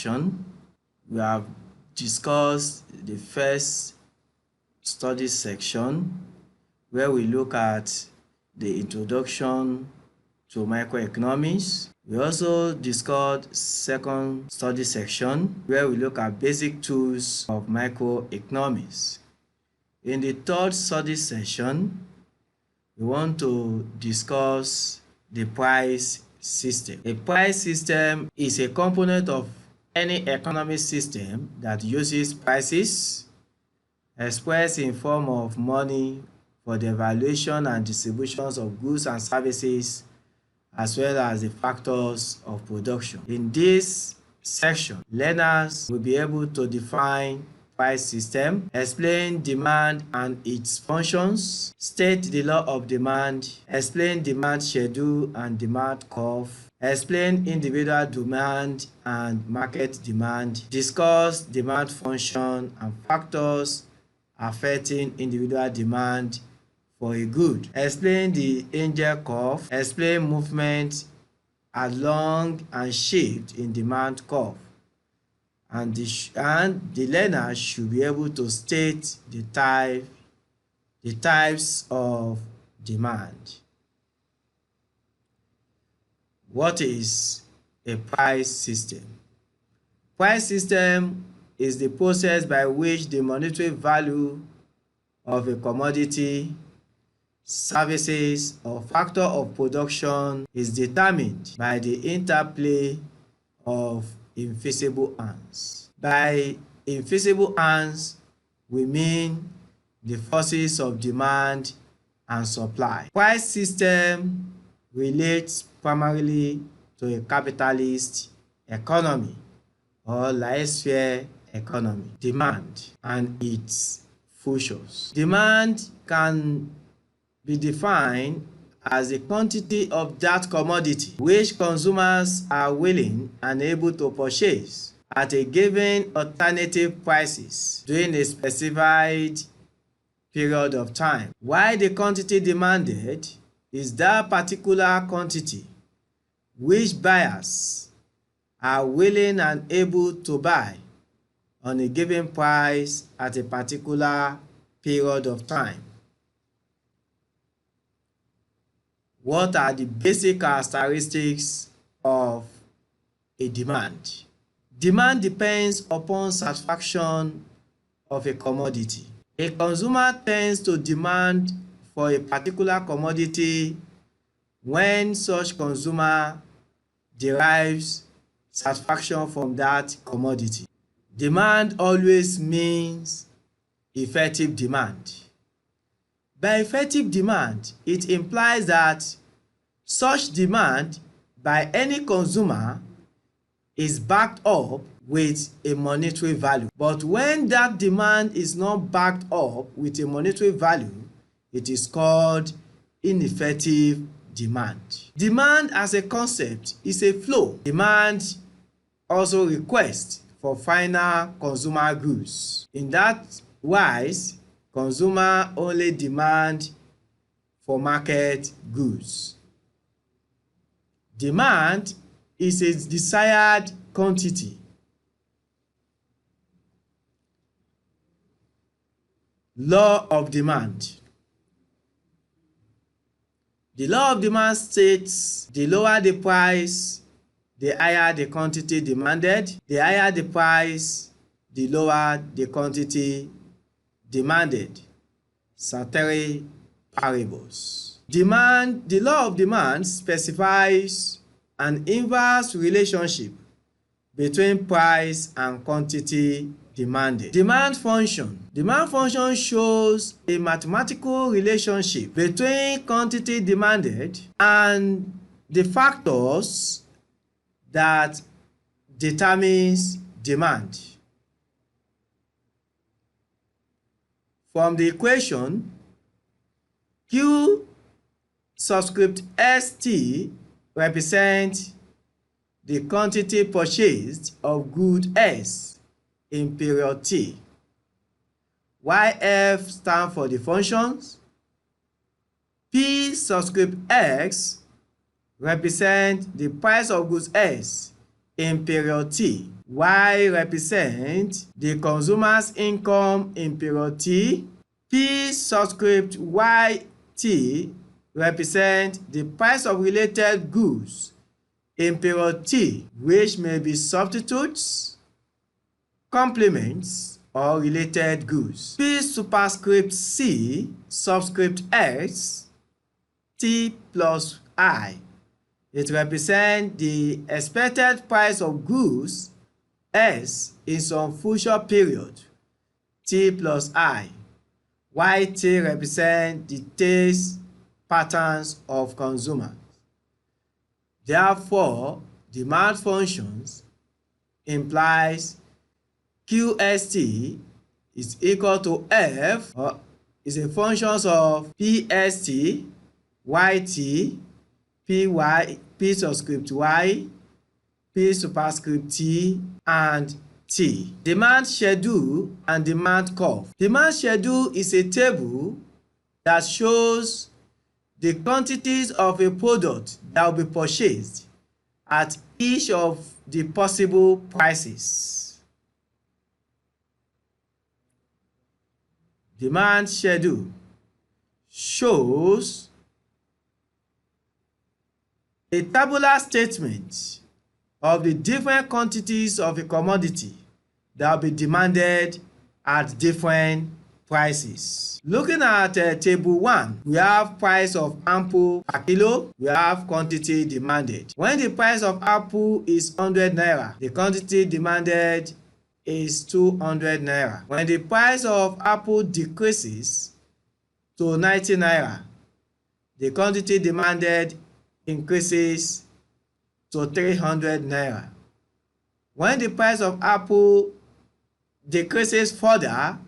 section, we have discussed the first study section where we look at the introduction to microeconomics. We also discussed second study section where we look at basic tools of microeconomics. In the third study session, we want to discuss the price system. A price system is a component of any economic system that uses prices expressed in form of money for the valuation and distributions of goods and services, as well as the factors of production. In this section, learners will be able to define price system, explain demand and its functions, state the law of demand, explain demand schedule and demand curve, explain individual demand and market demand, discuss demand function and factors affecting individual demand for a good, explain the angel curve, explain movement along and shift in demand curve, and the learner should be able to state the types of demand. What is a price system? Price system is the process by which the monetary value of a commodity, services, or factor of production is determined by the interplay of invisible hands. By invisible hands, we mean the forces of demand and supply. Price system relates primarily to a capitalist economy or laissez-faire economy. Demand and its futures. Demand can be defined as the quantity of that commodity which consumers are willing and able to purchase at a given alternative prices during a specified period of time, while the quantity demanded is that particular quantity which buyers are willing and able to buy on a given price at a particular period of time. What are the basic characteristics of a demand? Demand depends upon satisfaction of a commodity. A consumer tends to demand for a particular commodity when such consumer derives satisfaction from that commodity. Demand always means effective demand. By effective demand, it implies that such demand by any consumer is backed up with a monetary value. But when that demand is not backed up with a monetary value, it is called ineffective demand. Demand as a concept is a flow. Demand also requests for final consumer goods. In that wise, consumer only demand for market goods. Demand is a desired quantity. Law of demand. The law of demand states the lower the price, the higher the quantity demanded. The higher the price, the lower the quantity demanded. Ceteris paribus. The law of demand specifies an inverse relationship between price and quantity demanded. Demand function. Demand function shows a mathematical relationship between quantity demanded and the factors that determines demand. From the equation, Q subscript ST represents the quantity purchased of good S in period T. YF stands for the functions. P subscript X represents the price of goods S in period T. Y represents the consumer's income in period T. P subscript YT represents the price of related goods in period T, which may be substitutes, complements, or related goods. P superscript C subscript X T plus I. It represents the expected price of goods S in some future period T plus I. YT represents the taste patterns of consumers. Therefore, demand functions implies QST is equal to F, or is a function of PST, YT, PY, P subscript Y, P superscript T, and T. Demand schedule and demand curve. Demand schedule is a table that shows the quantities of a product that will be purchased at each of the possible prices. Demand schedule shows a tabular statement of the different quantities of a commodity that will be demanded at different prices. Looking at table 1, we have price of apple per kilo, we have quantity demanded. When the price of apple is 100 naira, the quantity demanded is 200 naira. When the price of apple decreases to 90 naira, the quantity demanded increases to 300 naira. When the price of apple decreases further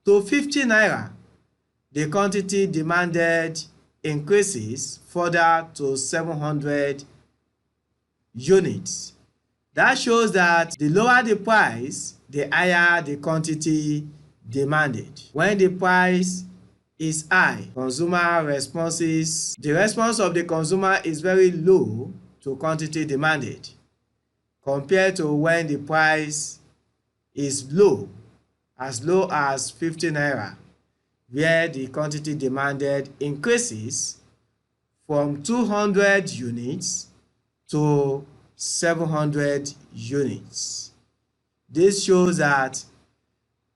to 50 naira, the quantity demanded increases further to 700 units. That shows that the lower the price, the higher the quantity demanded. When the price is high, consumer responses, the response of the consumer is very low to quantity demanded, compared to when the price is low, as low as 50 naira, where the quantity demanded increases from 200 units to 700 units. This shows that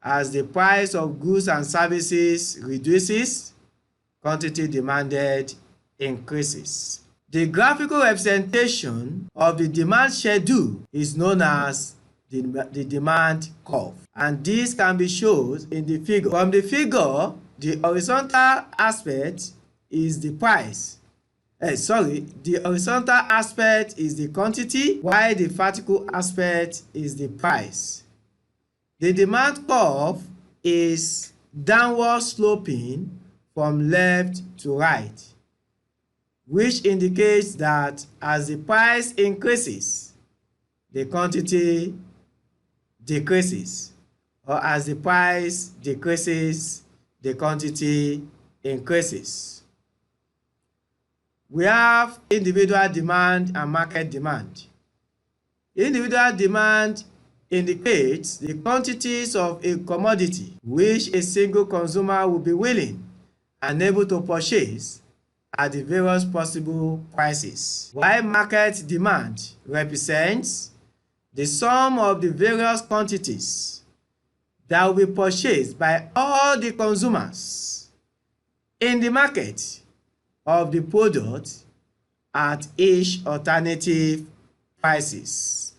as the price of goods and services reduces, quantity demanded increases. The graphical representation of the demand schedule is known as the demand curve, and this can be shown in the figure. From the figure, the horizontal aspect is the price. The horizontal aspect is the quantity, while the vertical aspect is the price. The demand curve is downward sloping from left to right, which indicates that as the price increases, the quantity decreases, or as the price decreases, the quantity increases. We have individual demand and market demand. Individual demand indicates the quantities of a commodity which a single consumer will be willing and able to purchase at the various possible prices, while market demand represents the sum of the various quantities that will be purchased by all the consumers in the market of the product at each alternative prices.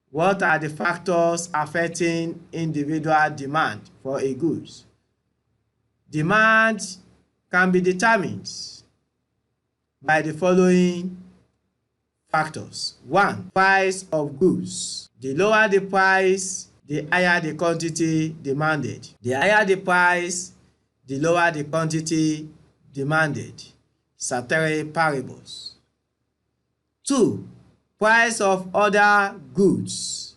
What are the factors affecting individual demand for a goods? Demand can be determined by the following factors. 1. Price of goods. The lower the price, the higher the quantity demanded. The higher the price, the lower the quantity demanded. Ceteris paribus. 2. Price of other goods.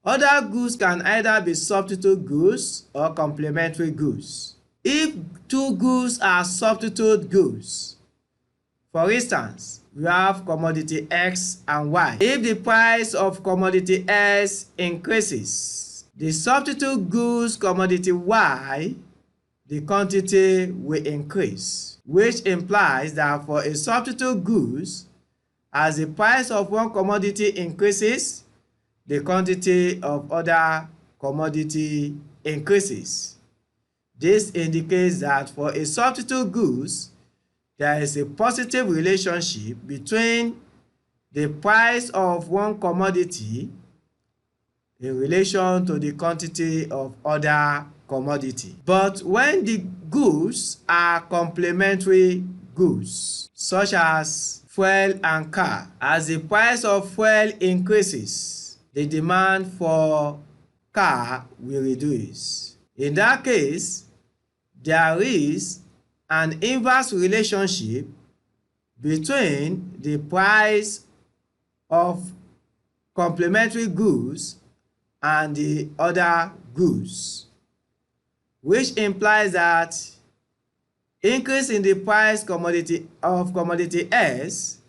Other goods can either be substitute goods or complementary goods. If two goods are substitute goods, For instance, we have commodity X and Y. If the price of commodity X increases, the substitute goods commodity Y, the quantity will increase, which implies that for a substitute goods, as the price of one commodity increases, the quantity of other commodity increases. This indicates that for a substitute goods, there is a positive relationship between the price of one commodity in relation to the quantity of other commodity. But when the goods are complementary goods, such as fuel and car, as the price of fuel increases, the demand for car will reduce. In that case, there is an inverse relationship between the price of complementary goods and the other goods, which implies that increase in the price of commodity S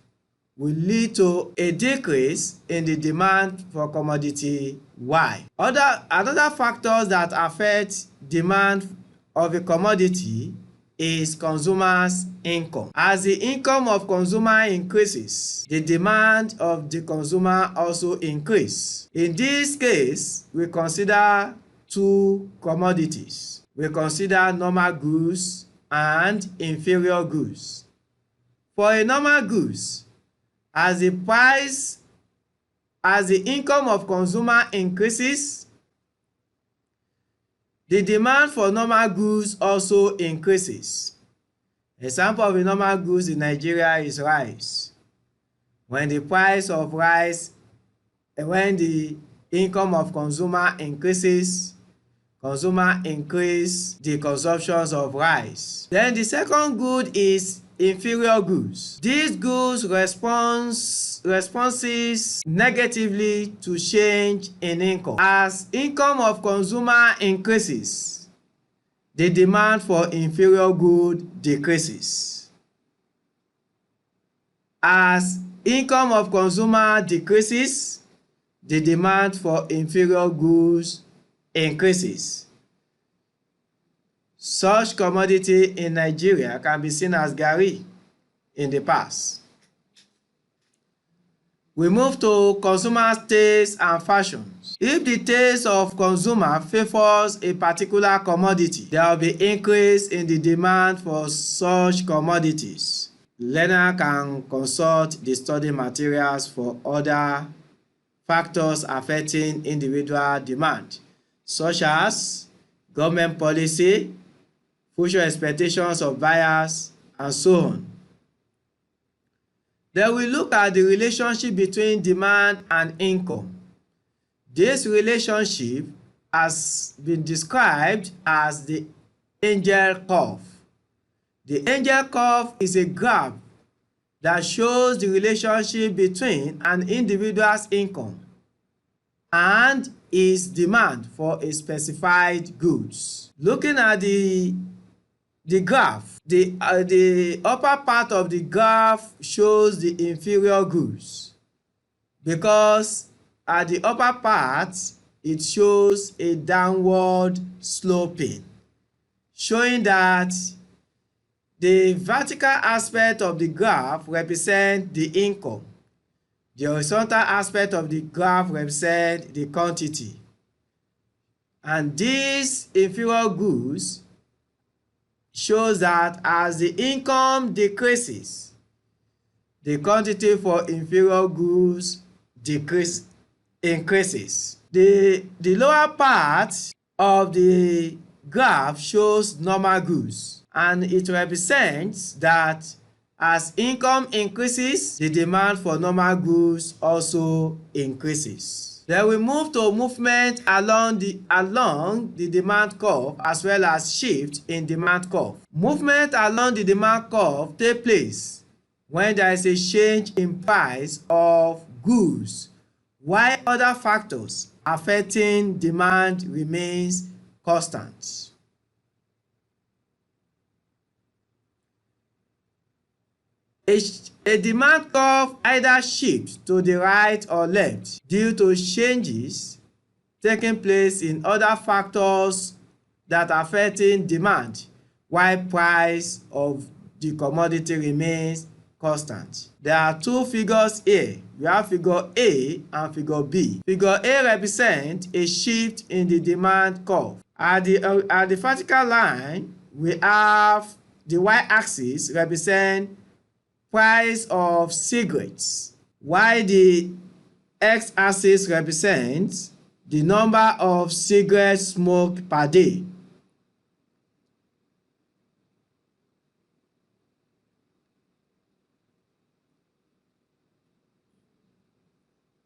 will lead to a decrease in the demand for commodity Y. Other factors that affect demand of a commodity is consumers' income. As the income of consumer increases, the demand of the consumer also increases. In this case, we consider two commodities. We consider normal goods and inferior goods. For a normal goods, as the income of consumer increases, the demand for normal goods also increases. Example of a normal goods in Nigeria is rice. When the income of consumer increases, consumer increase the consumptions of rice. Then the second good is inferior goods. These goods responses negatively to change in income. As income of consumer increases, the demand for inferior good decreases. As income of consumer decreases, the demand for inferior goods increases. Such commodity in Nigeria can be seen as garri in the past. We move to consumers' taste and fashions. If the taste of consumer favors a particular commodity, there will be increase in the demand for such commodities. Learner can consult the study materials for other factors affecting individual demand, such as government policy, future expectations of buyers, and so on. Then we look at the relationship between demand and income. This relationship has been described as the angel curve. The angel curve is a graph that shows the relationship between an individual's income and his demand for a specified goods. Looking at the graph, the upper part of the graph shows the inferior goods, because at the upper part it shows a downward sloping, showing that the vertical aspect of the graph represents the income. The horizontal aspect of the graph represents the quantity. And these inferior goods shows that as the income decreases, the quantity for inferior goods increases. The lower part of the graph shows normal goods, and it represents that as income increases, the demand for normal goods also increases. Then we move to movement along the demand curve, as well as shift in demand curve. Movement along the demand curve takes place when there is a change in price of goods, while other factors affecting demand remains constant. A demand curve either shifts to the right or left due to changes taking place in other factors that are affecting demand, while price of the commodity remains constant. There are two figures here. We have figure A and figure B. Figure A represents a shift in the demand curve. At the vertical line, we have the y-axis represent price of cigarettes, while the x-axis represents the number of cigarettes smoked per day.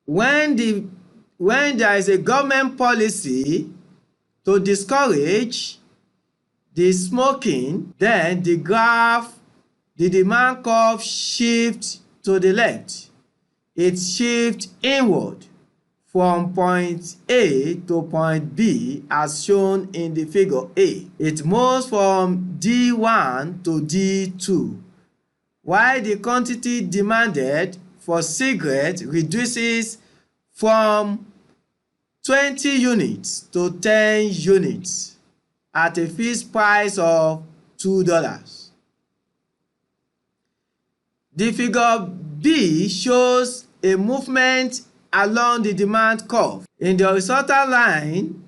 When there is a government policy to discourage the smoking, then the demand curve shifts to the left. It shifts inward from point A to point B as shown in the figure A. It moves from D1 to D2, while the quantity demanded for cigarettes reduces from 20 units to 10 units at a fixed price of $2. The figure B shows a movement along the demand curve. In the horizontal line,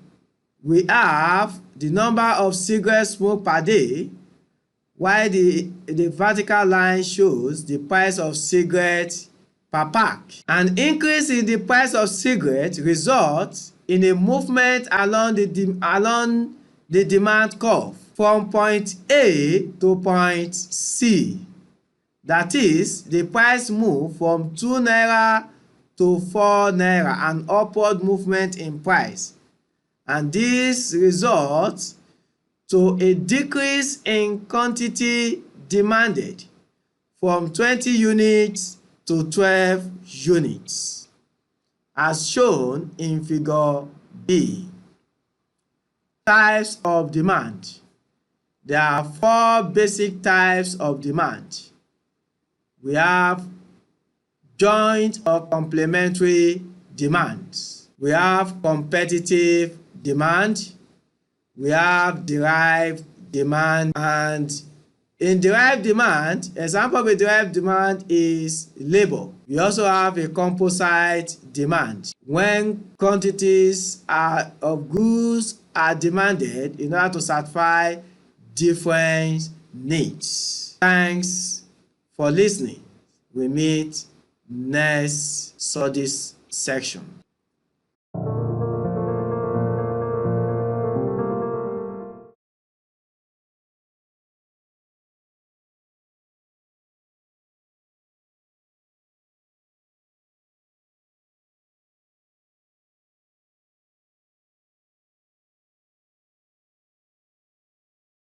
we have the number of cigarettes smoked per day, while the vertical line shows the price of cigarettes per pack. An increase in the price of cigarettes results in a movement along the demand curve from point A to point C. That is, the price move from 2 naira to 4 naira, an upward movement in price. And this results to a decrease in quantity demanded from 20 units to 12 units, as shown in figure B. Types of demand. There are 4 basic types of demand. We have joint or complementary demands. We have competitive demand. We have derived demand. And in derived demand, example of a derived demand is labor. We also have a composite demand, when quantities of goods are demanded in order to satisfy different needs. Thanks for listening. We meet next studies section.